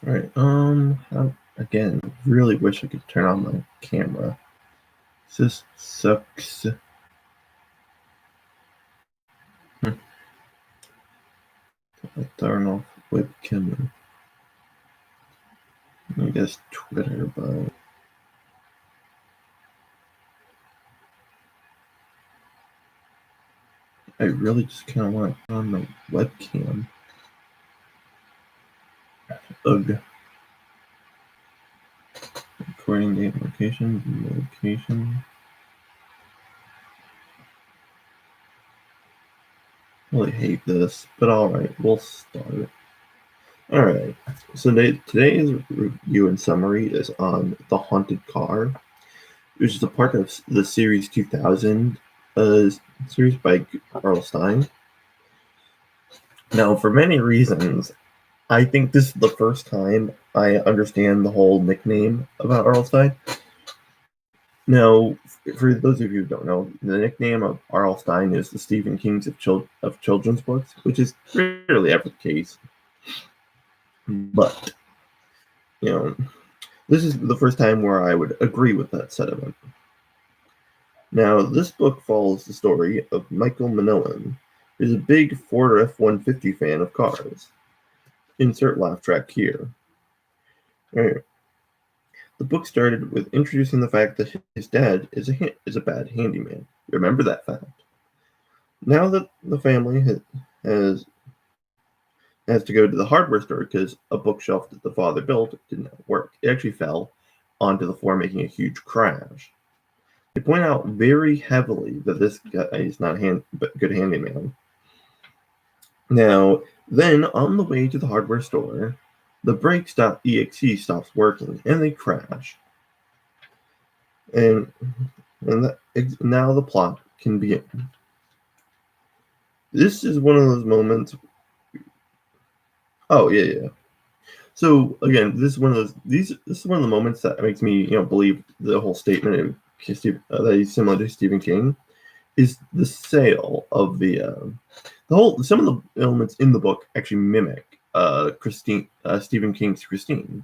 All right. Again, really wish I could turn on my camera. This sucks. I turn off webcam. I guess Twitter, but I really just kind of want to turn on my webcam. Ugh. Recording date, location. I really hate this, but alright, we'll start. Alright, so today's review and summary is on The Haunted Car, which is a part of the Series 2000 series by R.L. Stine. Now, for many reasons, I think this is the first time I understand the whole nickname about R.L. Stine. Now, for those of you who don't know, the nickname of R.L. Stine is the Stephen King's of children's books, which is rarely ever the case. But, this is the first time where I would agree with that sentiment. Now, this book follows the story of Michael Minoan, who's a big Ford F-150 fan of cars. Insert laugh track here. Right. The book started with introducing the fact that his dad is a bad handyman. Remember that fact. Now that the family has to go to the hardware store because a bookshelf that the father built did not work. It actually fell onto the floor, making a huge crash. They point out very heavily that this guy is not a good handyman. Now, then, on the way to the hardware store, the breaks.exe stops working, and they crash. And now the plot can begin. This is one of those moments. Oh yeah. So again, this is one of those. This is one of the moments that makes me, believe the whole statement that he's similar to Stephen King. Is the sale of the whole. Some of the elements in the book actually mimic Stephen King's Christine,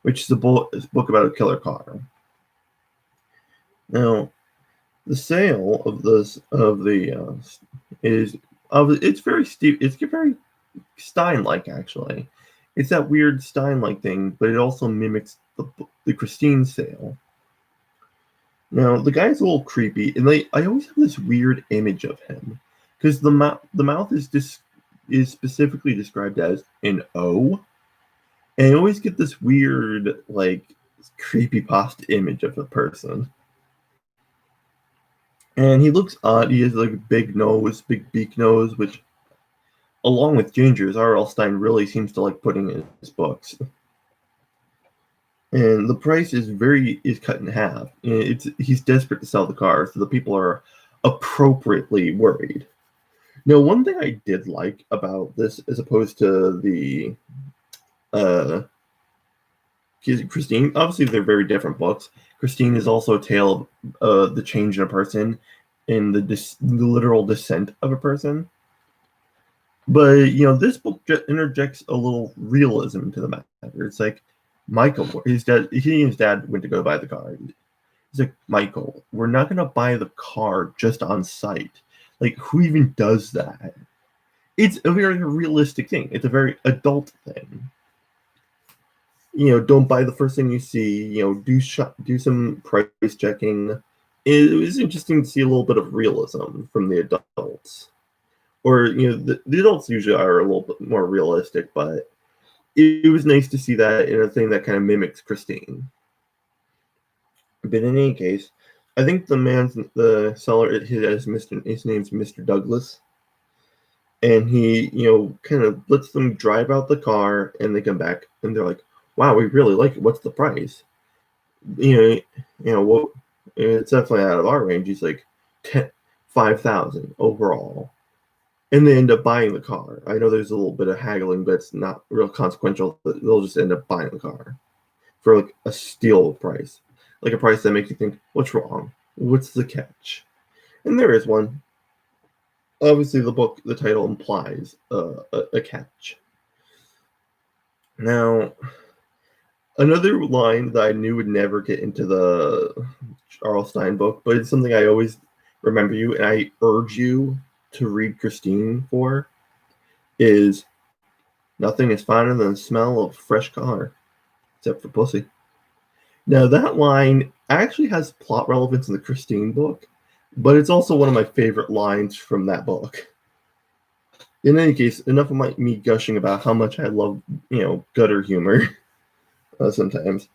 which is a book about a killer car. Now, the sale of it's very Stein-like actually. It's that weird Stein-like thing, but it also mimics the Christine sale. Now, the guy's a little creepy, and I always have this weird image of him because the mouth is specifically described as an O, and I always get this weird creepypasta image of a person. And he looks odd. He has like a big beak nose, which, along with Ginger's, R.L. Stine really seems to like putting in his books. And the price is cut in half. He's desperate to sell the car, so the people are appropriately worried. Now, one thing I did like about this, as opposed to the Christine, obviously they're very different books. Christine is also a tale of the change in a person, and the literal descent of a person. But this book interjects a little realism to the matter. It's like Michael, his dad, he and his dad went to go buy the car. He's like, Michael, we're not going to buy the car just on sight. Like, who even does that? It's a very realistic thing. It's a very adult thing. Don't buy the first thing you see. Do some price checking. It was interesting to see a little bit of realism from the adults. Or, the adults usually are a little bit more realistic, but it was nice to see that in a thing that kind of mimics Christine. But in any case, I think the seller, his name's Mr. Douglas, and he, kind of lets them drive out the car, and they come back, and they're like, "Wow, we really like it. What's the price?" Well, it's definitely out of our range. He's like, $5,000 overall. And they end up buying the car. I know there's a little bit of haggling, but it's not real consequential. They'll just end up buying the car for like a steal price. Like a price that makes you think, what's wrong? What's the catch? And there is one. Obviously, the title implies a catch. Now, another line that I knew would never get into the Charles Stein book, but it's something I always remember you, and I urge you to read Christine for, is nothing is finer than the smell of fresh car, except for pussy. Now, that line actually has plot relevance in the Christine book, but it's also one of my favorite lines from that book. In any case, enough of me gushing about how much I love, gutter humor sometimes.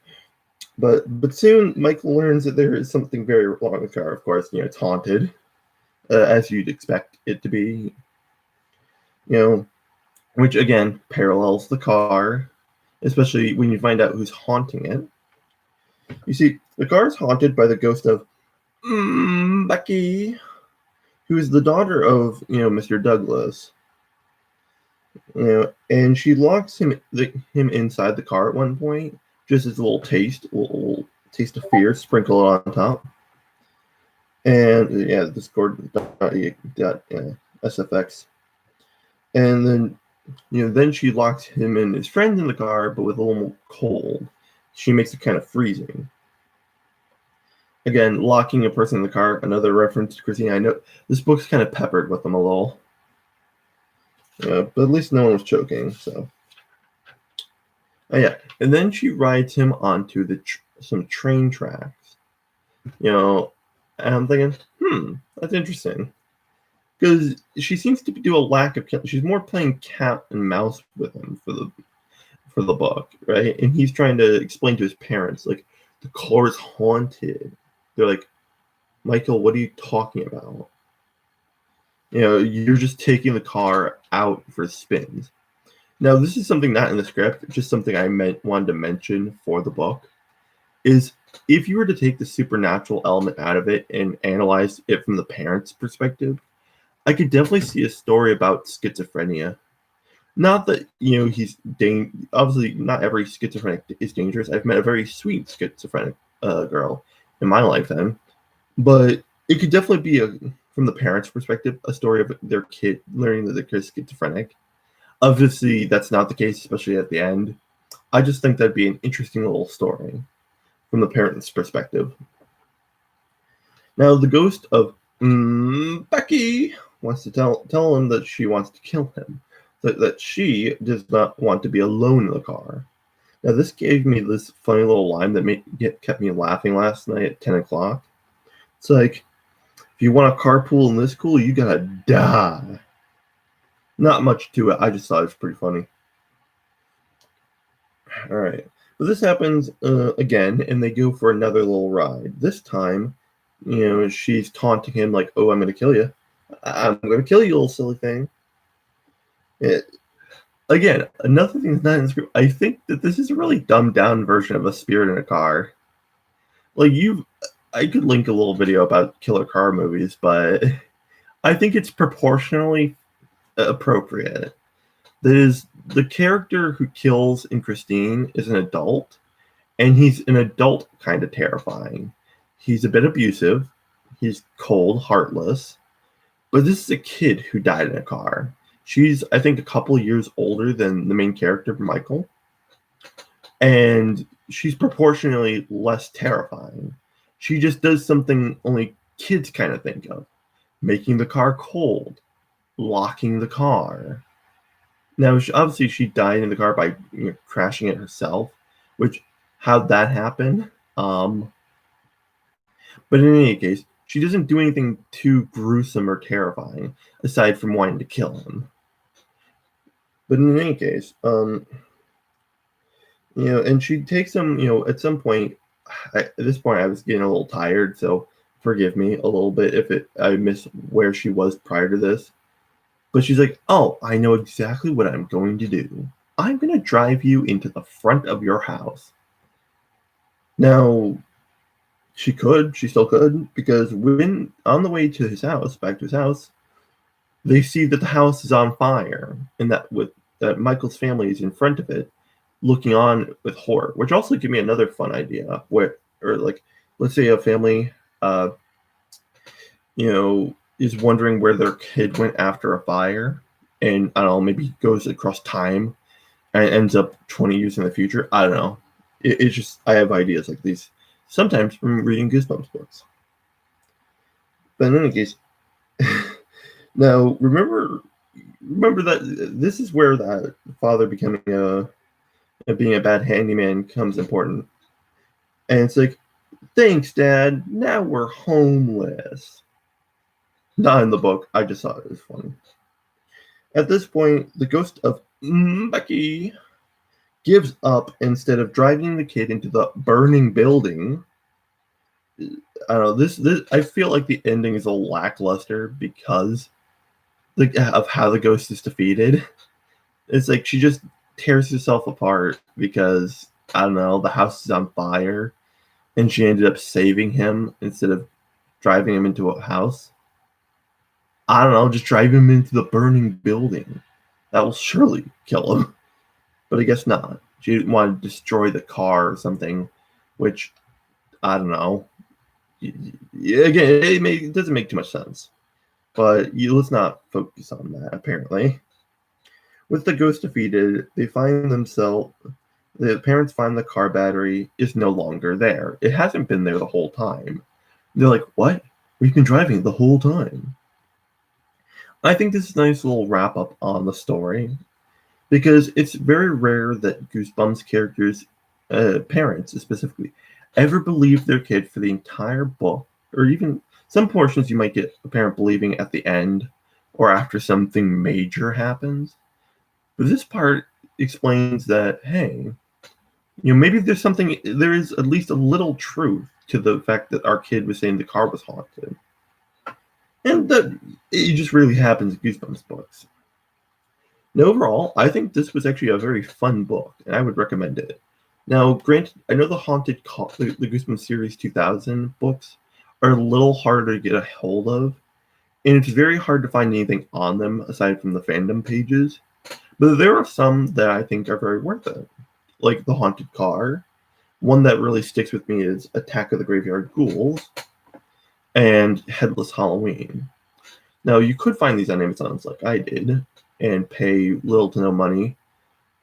But soon Michael learns that there is something very wrong with the car. Of course, it's haunted, as you'd expect it to be. Which again parallels the car, especially when you find out who's haunting it. You see, the car is haunted by the ghost of Becky, who is the daughter of Mr. Douglas. And she locks him inside the car at one point, just as a little taste of fear sprinkled on top. And yeah, Discord.sfx. And then she locks him and his friends in the car, but with a little more cold. She makes it kind of freezing. Again, locking a person in the car, another reference to Christine. I know this book's kind of peppered with them a little. But at least no one was choking, so. Oh, yeah. And then she rides him onto some train tracks. And I'm thinking, that's interesting. Because she seems to do a lack of she's more playing cat and mouse with him for the book, right? And he's trying to explain to his parents, like, the car is haunted. They're like, Michael, what are you talking about? You're just taking the car out for spins. Now, this is something not in the script, just something I wanted to mention for the book, is if you were to take the supernatural element out of it and analyze it from the parents' perspective, I could definitely see a story about schizophrenia. Not that, he's obviously not every schizophrenic is dangerous. I've met a very sweet schizophrenic girl in my lifetime, but it could definitely be from the parents' perspective, a story of their kid learning that their kid's schizophrenic. Obviously, that's not the case, especially at the end. I just think that'd be an interesting little story from the parents' perspective. Now, the ghost of Becky wants to tell him that she wants to kill him, that she does not want to be alone in the car. Now, this gave me this funny little line that kept me laughing last night at 10 o'clock. It's like, if you want a carpool in this cool, you gotta die. Not much to it. I just thought it was pretty funny. All right. But this happens again, and they go for another little ride. This time, she's taunting him like, "Oh, I'm going to kill you. I'm going to kill you, little silly thing." Again, another thing that's not in the script. I think that this is a really dumbed down version of A Spirit in a Car. Like I could link a little video about killer car movies, but I think it's proportionally appropriate. That is, the character who kills in Christine is an adult, and he's an adult kind of terrifying. He's a bit abusive. He's cold, heartless. But this is a kid who died in a car. She's, I think, a couple years older than the main character, Michael. And she's proportionally less terrifying. She just does something only kids kind of think of. Making the car cold. Locking the car. Now, obviously, she died in the car by crashing it herself, which, how'd that happen? But in any case, she doesn't do anything too gruesome or terrifying, aside from wanting to kill him. But in any case, and she takes him, at some point, at this point, I was getting a little tired, so forgive me a little bit if I miss where she was prior to this. But she's like, "Oh, I know exactly what I'm going to do. I'm going to drive you into the front of your house." Now, she still could, because when on the way to his house, back to his house, they see that the house is on fire, and that Michael's family is in front of it, looking on with horror. Which also gave me another fun idea, let's say a family, is wondering where their kid went after a fire, and I don't know, maybe goes across time and it ends up 20 years in the future. I don't know. It's just I have ideas like these sometimes from reading Goosebumps books. But in any case, now remember that this is where that father becoming being a bad handyman comes important. And it's like, thanks, Dad. Now we're homeless. Not in the book. I just thought it was funny. At this point, the ghost of Becky gives up instead of driving the kid into the burning building. I don't know. This I feel like the ending is a lackluster because of how the ghost is defeated. It's like she just tears herself apart because I don't know, the house is on fire and she ended up saving him instead of driving him into a house. I don't know, just drive him into the burning building. That will surely kill him. But I guess not. She didn't want to destroy the car or something, which I don't know. Again, it doesn't make too much sense. But let's not focus on that, apparently. With the ghost defeated, the parents find the car battery is no longer there. It hasn't been there the whole time. They're like, what? We've been driving the whole time. I think this is a nice little wrap up on the story because it's very rare that Goosebumps characters, parents specifically, ever believe their kid for the entire book, or even some portions you might get a parent believing at the end or after something major happens. But this part explains that, hey, maybe there is at least a little truth to the fact that our kid was saying the car was haunted. And that it just really happens in Goosebumps books. Now, overall, I think this was actually a very fun book, and I would recommend it. Now, granted, I know the the Goosebumps Series 2000 books are a little harder to get a hold of, and it's very hard to find anything on them aside from the fandom pages. But there are some that I think are very worth it, like The Haunted Car. One that really sticks with me is Attack of the Graveyard Ghouls and Headless Halloween. Now, you could find these on Amazon like I did and pay little to no money,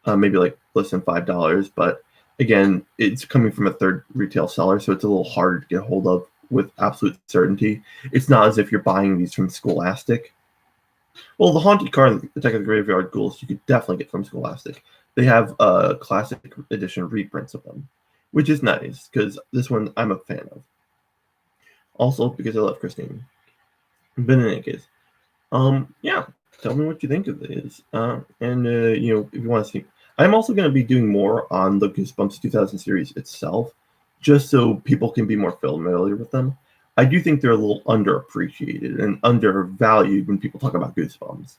maybe like less than $5. But again, it's coming from a third retail seller, so it's a little hard to get a hold of with absolute certainty. It's not as if you're buying these from Scholastic. Well, the Haunted Car and Attack of the Graveyard Ghouls you could definitely get from Scholastic. They have classic edition reprints of them, which is nice because this one I'm a fan of. Also because I love Christine. But in any case, yeah, tell me what you think of this. And if you want to see, I'm also going to be doing more on the Goosebumps 2000 series itself, just so people can be more familiar with them. I do think they're a little underappreciated and undervalued when people talk about Goosebumps.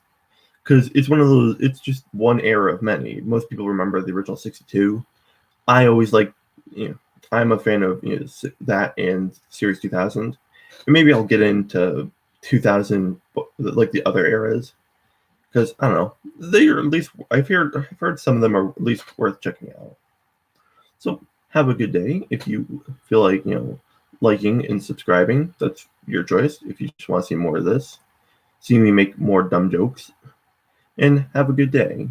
Because it's one of those, it's just one era of many. Most people remember the original 62. I always I'm a fan of that and Series 2000. And maybe I'll get into 2000, like the other eras. Because, I don't know, they are at least, I've heard some of them are at least worth checking out. So, have a good day. If you feel like, liking and subscribing, that's your choice. If you just want to see more of this, see me make more dumb jokes, and have a good day.